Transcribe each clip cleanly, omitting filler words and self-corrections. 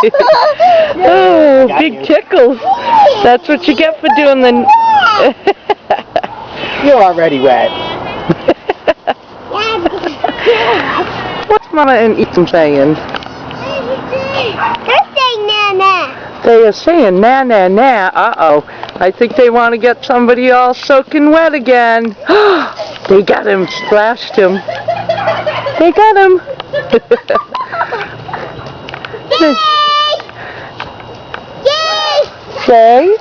Oh, big tickles. That's what you get for doing the... You're already wet. What's Mama and Ethan saying? They're saying na-na. They are saying na na na. Uh-oh. I think they want to get somebody all soaking wet again. They got him. Splashed him. They got him. Jay?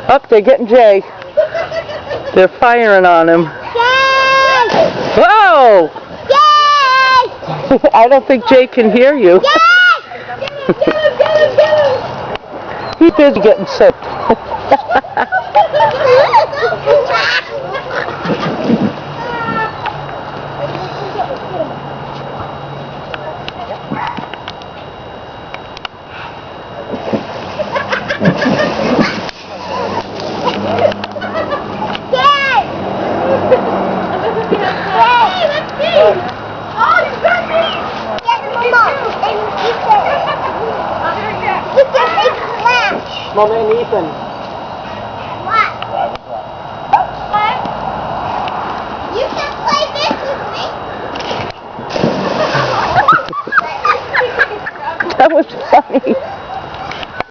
Up, they're getting Jay. They're firing on him. Whoa! I don't think Jay can hear you. He's busy getting soaked. Mama and Ethan. What? You can play this with me. That was funny.